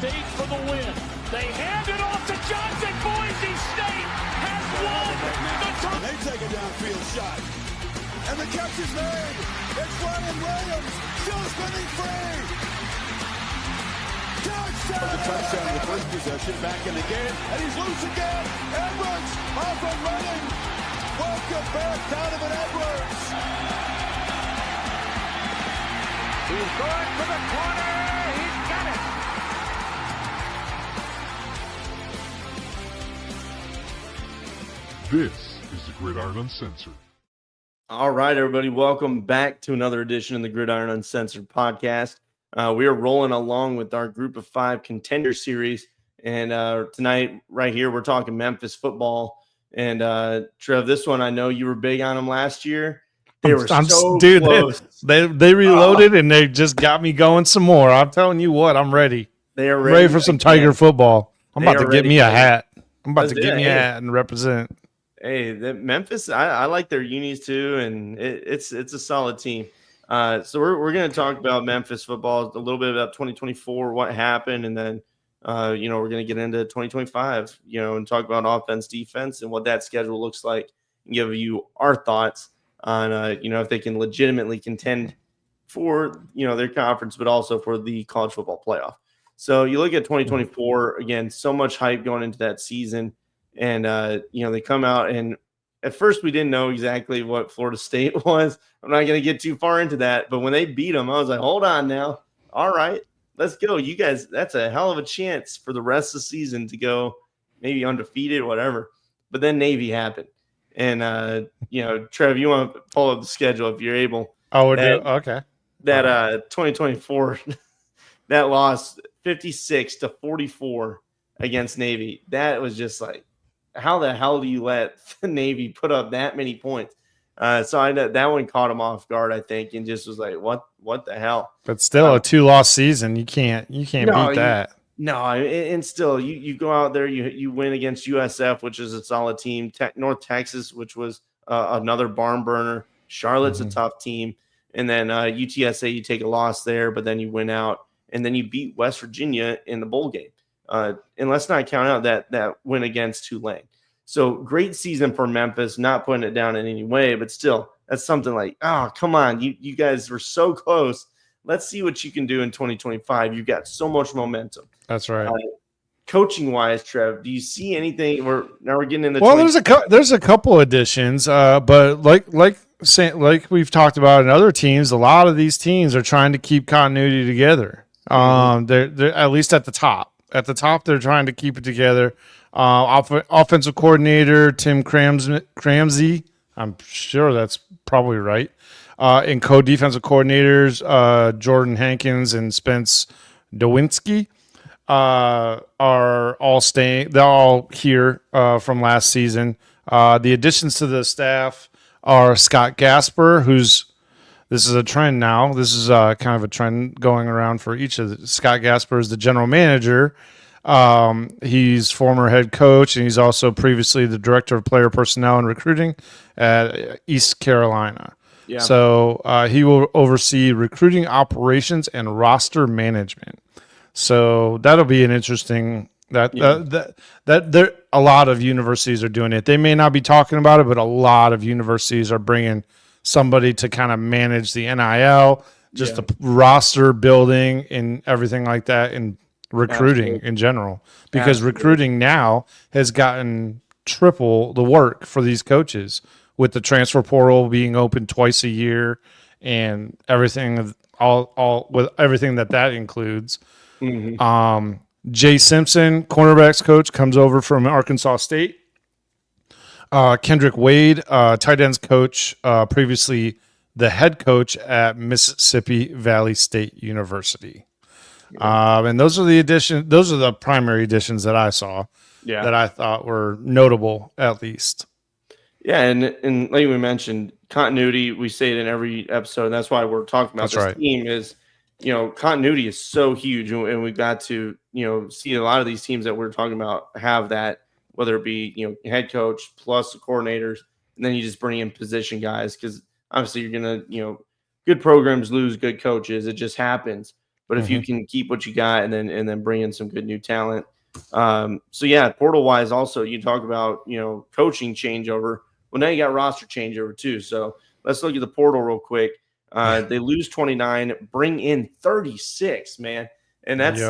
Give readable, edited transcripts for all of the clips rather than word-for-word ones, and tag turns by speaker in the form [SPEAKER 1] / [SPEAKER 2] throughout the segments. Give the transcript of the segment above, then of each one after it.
[SPEAKER 1] State for the win. They hand it off to Johnson. Boise State has won the tournament.
[SPEAKER 2] They take a downfield shot. And the catch is made. It's Ryan Williams. Still spinning free. Touchdown. For the touchdown in the first possession. Back in the game. And he's loose again. Edwards off and running. Welcome back, Donovan Edwards.
[SPEAKER 1] He's going for the corner. He's got it.
[SPEAKER 3] This is the Gridiron Uncensored.
[SPEAKER 4] All right, everybody. Welcome back to another edition of the Gridiron Uncensored podcast. We are rolling along with our Group of 5 Contender Series. And tonight, right here, we're talking Memphis football. And Trev, this one, I know you were big on them last year. They were so close.
[SPEAKER 5] They reloaded and they just got me going some more. I'm telling you what, I'm ready.
[SPEAKER 4] They are
[SPEAKER 5] ready for some Tiger football. I'm about to get me a hat. I'm about to get me a hat and represent.
[SPEAKER 4] Hey, Memphis, I like their unis too, and it's a solid team. So we're going to talk about Memphis football, a little bit about 2024, what happened, and then we're going to get into 2025, and talk about offense, defense, and what that schedule looks like, and give you our thoughts on if they can legitimately contend for their conference, but also for the college football playoff. So you look at 2024 again, so much hype going into that season. And, they come out, and at first we didn't know exactly what Florida State was. I'm not going to get too far into that. But when they beat them, I was like, hold on now. All right, let's go. You guys, that's a hell of a chance for the rest of the season to go maybe undefeated, whatever. But then Navy happened. And, Trev, you want to pull up the schedule if you're able.
[SPEAKER 5] Oh, we're doing okay.
[SPEAKER 4] That 2024, that loss 56-44 against Navy. That was just like, how the hell do you let the Navy put up that many points? So I know that one caught him off guard, I think, and just was like, what the hell?
[SPEAKER 5] But still, a 2-loss season. You can't beat that.
[SPEAKER 4] And still, you go out there, you win against USF, which is a solid team. North Texas, which was another barn burner. Charlotte's a tough team, and then UTSA, you take a loss there, but then you win out, and then you beat West Virginia in the bowl game. And let's not count out that win against Tulane. So great season for Memphis, not putting it down in any way, but still, that's something like, oh, come on, you guys were so close. Let's see what you can do in 2025. You've got so much momentum.
[SPEAKER 5] That's right.
[SPEAKER 4] Coaching wise, Trev, do you see anything? Now we're getting into.
[SPEAKER 5] Well, there's a couple additions, but like we've talked about in other teams, a lot of these teams are trying to keep continuity together. They're at least at the top. At the top, they're trying to keep it together. Offensive coordinator Tim Cramsey, I'm sure that's probably right. And co-defensive coordinators Jordan Hankins and Spence Dowinski are all staying. They're all here from last season. The additions to the staff are Scott Gasper, this is a trend now. This is kind of a trend going around for each of the. Scott Gasper is the general manager. He's former head coach, and he's also previously the director of player personnel and recruiting at East Carolina. Yeah. So he will oversee recruiting operations and roster management. So that'll be an interesting. That there a lot of universities are doing it. They may not be talking about it, but a lot of universities are bringing somebody to kind of manage the NIL, just the roster building and everything like that, and recruiting in general. Because recruiting now has gotten triple the work for these coaches, with the transfer portal being open twice a year and everything, all with everything that includes. Jay Simpson, cornerbacks coach, comes over from Arkansas State. Kendrick Wade, tight ends coach, previously the head coach at Mississippi Valley State University. And those are the additions. Those are the primary additions that I saw that I thought were notable, at least.
[SPEAKER 4] Yeah, and like we mentioned, continuity, we say it in every episode, and that's why we're talking about this team is, continuity is so huge, and we've got to, see a lot of these teams that we're talking about have that, whether it be, head coach plus the coordinators, and then you just bring in position guys, because obviously you're going to, good programs lose good coaches. It just happens. But if you can keep what you got and then bring in some good new talent. So yeah, portal wise, also you talk about, coaching changeover. Well, now you got roster changeover too. So let's look at the portal real quick. They lose 29, bring in 36, man. And that's,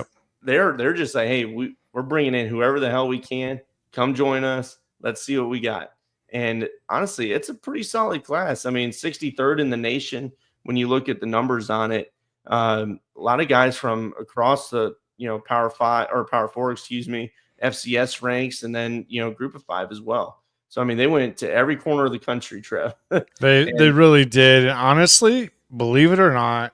[SPEAKER 4] they're just like, hey, we're bringing in whoever the hell we can. Come join us. Let's see what we got. And honestly, it's a pretty solid class. I mean, 63rd in the nation when you look at the numbers on it. A lot of guys from across the, Power 5 or Power 4, FCS ranks, and then, Group of 5 as well. So, I mean, they went to every corner of the country, Trev.
[SPEAKER 5] They really did. And honestly, believe it or not,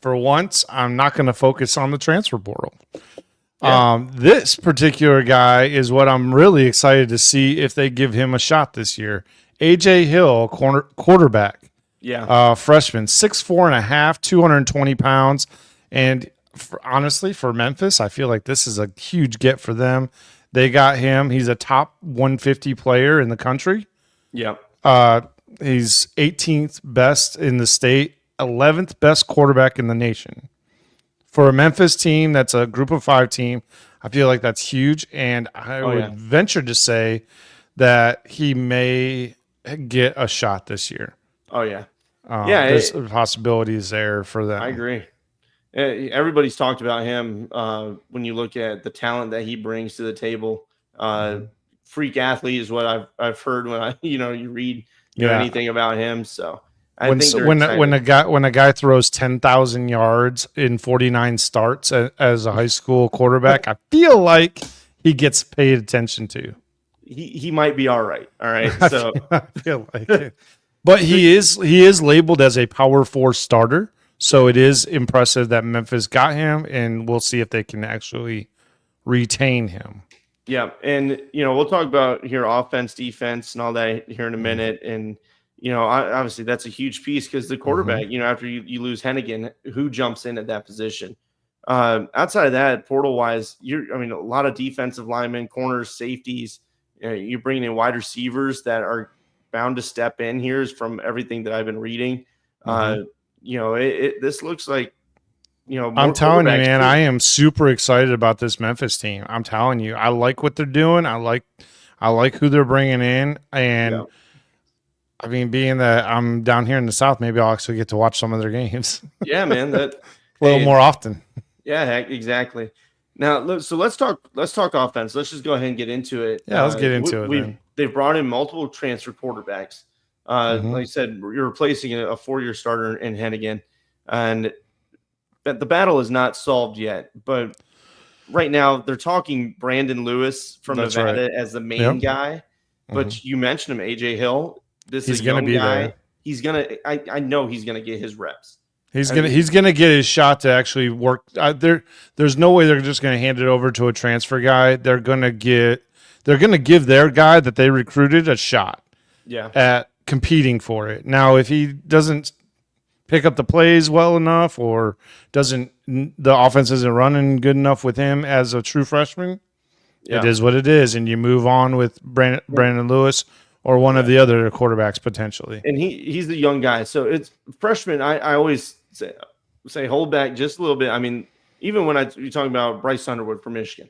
[SPEAKER 5] for once, I'm not going to focus on the transfer portal. Yeah. This particular guy is what I'm really excited to see if they give him a shot this year. AJ Hill, quarterback.
[SPEAKER 4] Yeah.
[SPEAKER 5] Freshman, 6'4.5", 220 pounds. And honestly, for Memphis, I feel like this is a huge get for them. They got him. He's a top 150 player in the country.
[SPEAKER 4] Yeah.
[SPEAKER 5] He's 18th best in the state, 11th best quarterback in the nation. For a Memphis team that's a Group of 5 team, I feel like that's huge. And I would venture to say that he may get a shot this year.
[SPEAKER 4] Oh, yeah.
[SPEAKER 5] There's possibilities there for them.
[SPEAKER 4] I agree. Everybody's talked about him when you look at the talent that he brings to the table. Freak athlete is what I've heard when you read anything about him. So I think
[SPEAKER 5] when a guy throws 10,000 yards in 49 starts as a high school quarterback, I feel like he gets paid attention to.
[SPEAKER 4] He might be all right. All right. So
[SPEAKER 5] I feel like it. But he is labeled as a Power 4 starter. So it is impressive that Memphis got him, and we'll see if they can actually retain him.
[SPEAKER 4] Yeah, and we'll talk about here offense, defense, and all that here in a minute. And obviously that's a huge piece because the quarterback, after you lose Hennigan, who jumps in at that position? Outside of that, portal wise, a lot of defensive linemen, corners, safeties. You're bringing in wide receivers that are bound to step in here from everything that I've been reading. This looks like,
[SPEAKER 5] I'm telling you, man, I am super excited about this Memphis team. I'm telling you, I like what they're doing. I like who they're bringing in. And I mean, being that I'm down here in the South, maybe I'll actually get to watch some of their games.
[SPEAKER 4] Yeah, man. That
[SPEAKER 5] a little more often.
[SPEAKER 4] Yeah, heck, exactly. Now, so let's talk offense. Let's just go ahead and get into it.
[SPEAKER 5] Yeah, let's get into it.
[SPEAKER 4] They've brought in multiple transfer quarterbacks. Like I said, you're replacing a 4-year starter in Hennigan, and the battle is not solved yet. But right now, they're talking Brandon Lewis from Nevada as the main guy. But you mentioned him, AJ Hill. He's going to be guy. There. He's gonna. I know he's gonna get his reps. He's
[SPEAKER 5] gonna get his shot to actually work. There's no way they're just gonna hand it over to a transfer guy. They're gonna give their guy that they recruited a shot.
[SPEAKER 4] Yeah.
[SPEAKER 5] At competing for it. Now, if he doesn't pick up the plays well enough, or the offense isn't running good enough with him as a true freshman, it is what it is, and you move on with Brandon Lewis or one of the other quarterbacks potentially.
[SPEAKER 4] And he's the young guy, so it's freshman. I always say hold back just a little bit. I mean, even when you're talking about Bryce Underwood from Michigan,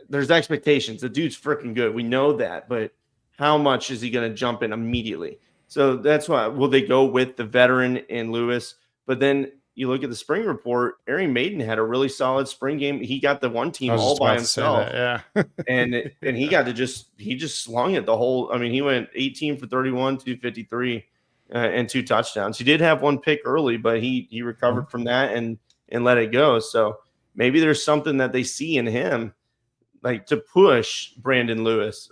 [SPEAKER 4] there's expectations. The dude's freaking good. We know that, but how much is he going to jump in immediately? So that's why will they go with the veteran in Lewis? But then you look at the spring report. Arian Maiden had a really solid spring game. He got the one team all by himself. and he got to just slung it the whole. I mean, he went 18 for 31, 253, and 2 touchdowns. He did have one pick early, but he recovered from that and let it go. So maybe there's something that they see in him, like to push Brendan Lewis.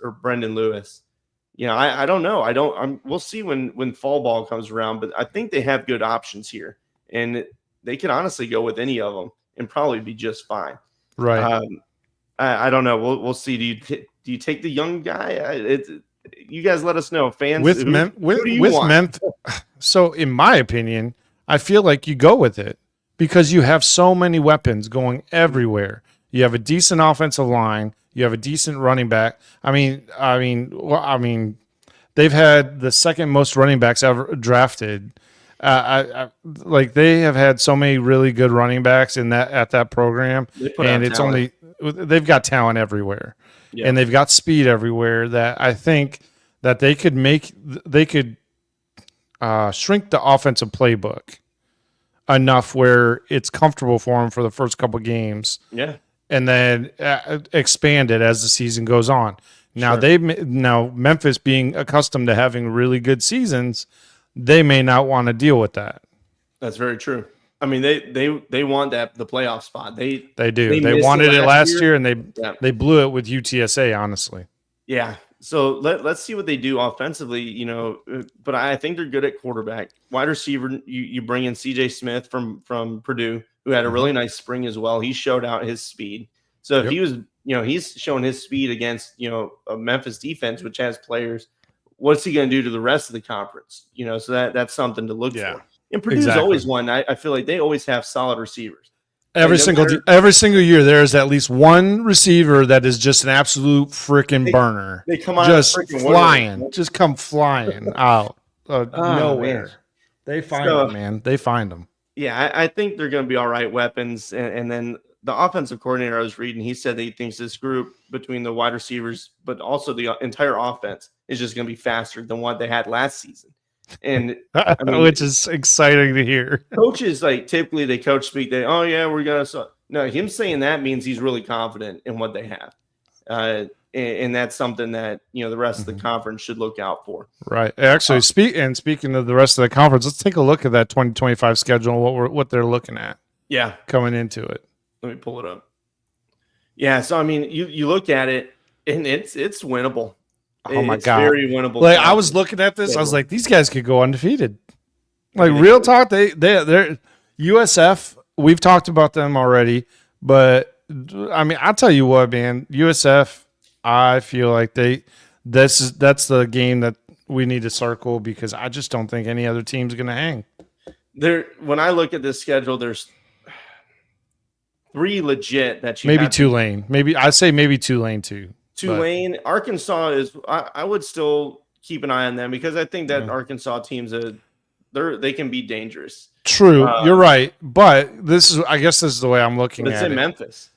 [SPEAKER 4] I don't know. We'll see when fall ball comes around, but I think they have good options here, and they can honestly go with any of them and probably be just fine.
[SPEAKER 5] Right.
[SPEAKER 4] I don't know. We'll see. Do you take the young guy? You guys let us know, fans.
[SPEAKER 5] With Memphis. So, in my opinion, I feel like you go with it because you have so many weapons going everywhere. You have a decent offensive line. You have a decent running back. I mean, they've had the second most running backs ever drafted Like they have had so many really good running backs at that program,
[SPEAKER 4] They put
[SPEAKER 5] and
[SPEAKER 4] out talent.
[SPEAKER 5] they've got talent everywhere,
[SPEAKER 4] Yeah.
[SPEAKER 5] and they've got speed everywhere. That I think that they could shrink the offensive playbook enough where it's comfortable for them for the first couple games,
[SPEAKER 4] Yeah.
[SPEAKER 5] and then expand it as the season goes on. Now
[SPEAKER 4] Sure.
[SPEAKER 5] now Memphis being accustomed to having really good seasons, they may not want to deal with that.
[SPEAKER 4] That's very true. I mean, they want the playoff spot. They
[SPEAKER 5] do. They
[SPEAKER 4] missed
[SPEAKER 5] wanted it last year, and
[SPEAKER 4] Yeah.
[SPEAKER 5] they blew it with UTSA. Honestly,
[SPEAKER 4] Yeah. So let's see what they do offensively, but I think they're good at quarterback. Wide receiver, you bring in CJ Smith from Purdue, who had a really nice spring as well. He showed out his speed. So if he was, he's showing his speed against, a Memphis defense, which has players, what's he going to do to the rest of the conference? So that's something to look for. And Purdue's always one. I feel like they always have solid receivers.
[SPEAKER 5] every single year there is at least one receiver that is just an absolute freaking burner.
[SPEAKER 4] They come out
[SPEAKER 5] just flying, just come flying out nowhere.
[SPEAKER 4] Man.
[SPEAKER 5] They find them, man. They find them.
[SPEAKER 4] Yeah, I think they're going to be all right weapons. And then the offensive coordinator I was reading, he said that he thinks this group between the wide receivers, but also the entire offense is just going to be faster than what they had last season. And
[SPEAKER 5] which is exciting to hear.
[SPEAKER 4] Coaches, like, typically they coach speak. We're going to. No, him saying that means he's really confident in what they have. And that's something that, the rest of the conference should look out for.
[SPEAKER 5] Right. Actually, speaking of the rest of the conference, let's take a look at that 2025 schedule and what they're looking at.
[SPEAKER 4] Yeah.
[SPEAKER 5] Coming into it.
[SPEAKER 4] Let me pull it up. Yeah. So, I mean, you look at it and it's winnable.
[SPEAKER 5] Oh my God.
[SPEAKER 4] Very winnable.
[SPEAKER 5] Like, I was looking at this. I was like, these guys could go undefeated. Like, real talk. They're USF. We've talked about them already, but I mean, I'll tell you what, man, USF, I feel like that's the game that we need to circle because I just don't think any other team's going to hang.
[SPEAKER 4] When I look at this schedule, there's three legit that you
[SPEAKER 5] maybe Tulane. Maybe Tulane too.
[SPEAKER 4] Tulane, Arkansas is. I would still keep an eye on them because I think that Arkansas teams they can be dangerous.
[SPEAKER 5] True, you're right, but I guess this is the way I'm looking at it.
[SPEAKER 4] It's in Memphis.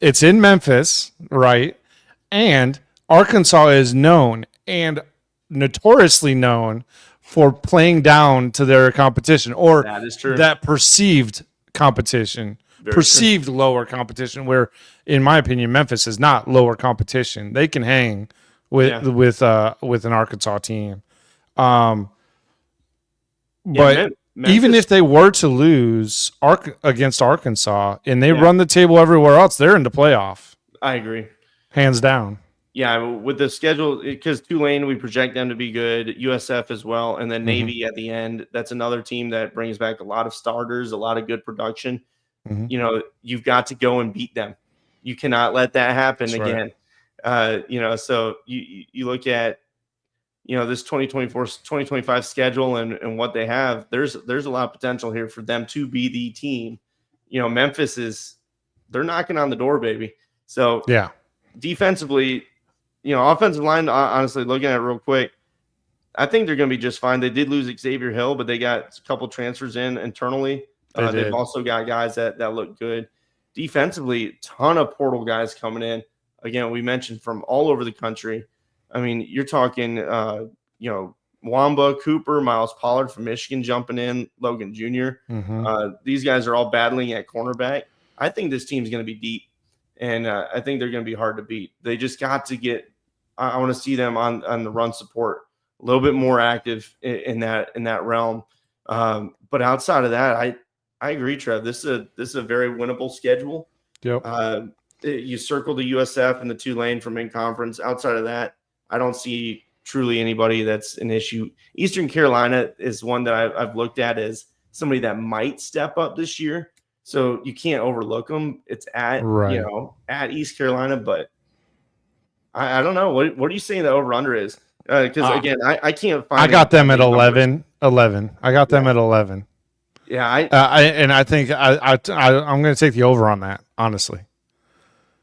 [SPEAKER 5] It's in Memphis, right? And Arkansas is known and notoriously known for playing down to their competition, or
[SPEAKER 4] that is true.
[SPEAKER 5] That perceived competition. Perceived lower competition, where in my opinion Memphis is not lower competition. They can hang with an Arkansas team. But
[SPEAKER 4] Memphis,
[SPEAKER 5] even if they were to lose against Arkansas and they run the table everywhere else, they're in the playoff.
[SPEAKER 4] I agree,
[SPEAKER 5] hands down.
[SPEAKER 4] Yeah, with the schedule, because Tulane, we project them to be good, USF as well, and then Navy at the end. That's another team that brings back a lot of starters, a lot of good production. You've got to go and beat them. You cannot let that happen again. Right. So you look at, this 2024-2025 schedule and what they have, there's a lot of potential here for them to be the team. Memphis they're knocking on the door, baby. So
[SPEAKER 5] yeah,
[SPEAKER 4] defensively, offensive line, honestly, looking at it real quick, I think they're going to be just fine. They did lose Xavier Hill, but they got a couple transfers in internally. They've also got guys that look good. Defensively, ton of portal guys coming in. Again, we mentioned from all over the country. I mean, you're talking, Wamba, Cooper, Miles Pollard from Michigan jumping in, Logan Jr. These guys are all battling at cornerback. I think this team's going to be deep, and I think they're going to be hard to beat. They just got to get – I want to see them on the run support a little bit more active in that realm. But outside of that, I agree, Trev. This is a very winnable schedule.
[SPEAKER 5] Yep.
[SPEAKER 4] You circle the USF and the Tulane from in-conference. Outside of that, I don't see truly anybody that's an issue. Eastern Carolina is one that I've looked at as somebody that might step up this year. So you can't overlook them. It's at East Carolina, but I don't know. What are you saying the over-under is? Because, again, I can't find –
[SPEAKER 5] I got them at 11. I got them at 11.
[SPEAKER 4] Yeah,
[SPEAKER 5] I think I'm going to take the over on that, honestly.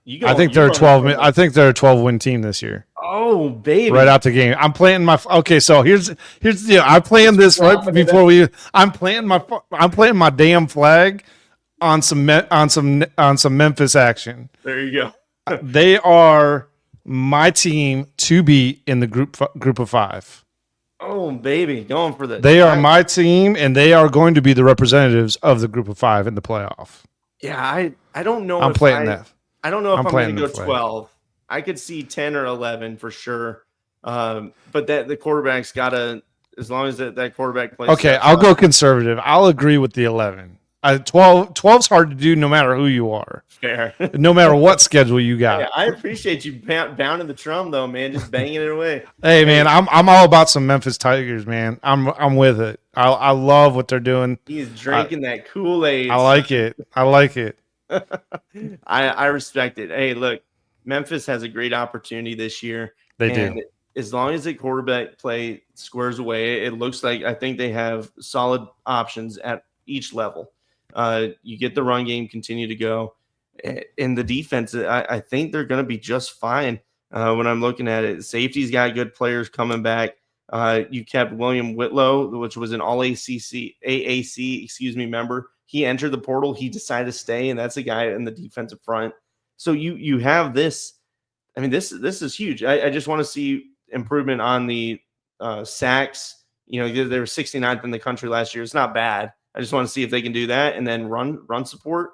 [SPEAKER 4] You go.
[SPEAKER 5] I think
[SPEAKER 4] you
[SPEAKER 5] they're a
[SPEAKER 4] run
[SPEAKER 5] 12.
[SPEAKER 4] the
[SPEAKER 5] I think they're a 12-win team this year.
[SPEAKER 4] Oh, baby!
[SPEAKER 5] Right out the game. I'm planting my. Okay, so here's the deal. I planned this right before we. I'm planting my damn flag on some Memphis action.
[SPEAKER 4] There you go.
[SPEAKER 5] They are my team to beat in the group of 5.
[SPEAKER 4] Oh, baby, going for this.
[SPEAKER 5] They are my team, and they are going to be the representatives of the group of 5 in the playoff.
[SPEAKER 4] Yeah, I don't know.
[SPEAKER 5] I'm planting that.
[SPEAKER 4] I don't know if I'm going to go
[SPEAKER 5] flag.
[SPEAKER 4] 12. I could see 10 or 11 for sure. But that the quarterback's got to, as long as that quarterback plays.
[SPEAKER 5] Okay, I'll go conservative. I'll agree with the 11. 12's hard to do no matter who you are.
[SPEAKER 4] Fair.
[SPEAKER 5] No matter what schedule you got.
[SPEAKER 4] Yeah, I appreciate you pounding the drum though, man. Just banging it away.
[SPEAKER 5] Hey, man, I'm all about some Memphis Tigers, man. I'm with it. I love what they're doing.
[SPEAKER 4] He's drinking that Kool-Aid.
[SPEAKER 5] I like it.
[SPEAKER 4] I respect it. Hey, look, Memphis has a great opportunity this year.
[SPEAKER 5] They do.
[SPEAKER 4] As long as the quarterback play squares away, it looks like I think they have solid options at each level. You get the run game continue to go. In the defense, I think they're going to be just fine. When I'm looking at it, safety's got good players coming back. You kept William Whitlow, which was an all AAC member. He entered the portal. He decided to stay, and that's a guy in the defensive front. So you have this. I mean, this is huge. I just want to see improvement on the sacks. You know, they were 69th in the country last year. It's not bad. I just want to see if they can do that, and then run support.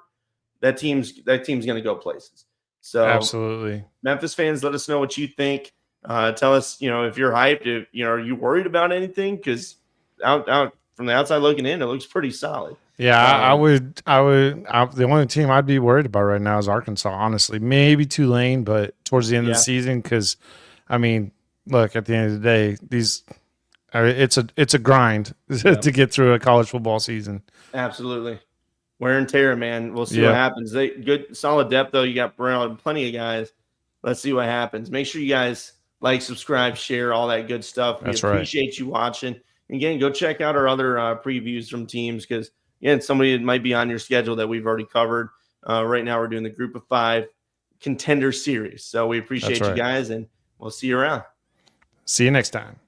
[SPEAKER 4] That team's going to go places. So
[SPEAKER 5] absolutely,
[SPEAKER 4] Memphis fans, let us know what you think. Tell us, if you're hyped. Are you worried about anything? Because out from the outside looking in, it looks pretty solid.
[SPEAKER 5] Yeah, I would. The only team I'd be worried about right now is Arkansas. Honestly, maybe Tulane, but towards the end of the season, because I mean, look, at the end of the day, it's a grind to get through a college football season.
[SPEAKER 4] Absolutely. Wear and tear, man. We'll see what happens. Good, solid depth, though. You got plenty of guys. Let's see what happens. Make sure you guys like, subscribe, share, all that good stuff. We appreciate you watching. And again, go check out our other previews from teams because, again, somebody that might be on your schedule that we've already covered. Right now, we're doing the Group of 5 Contender Series. So we appreciate you guys, and we'll see you around.
[SPEAKER 5] See you next time.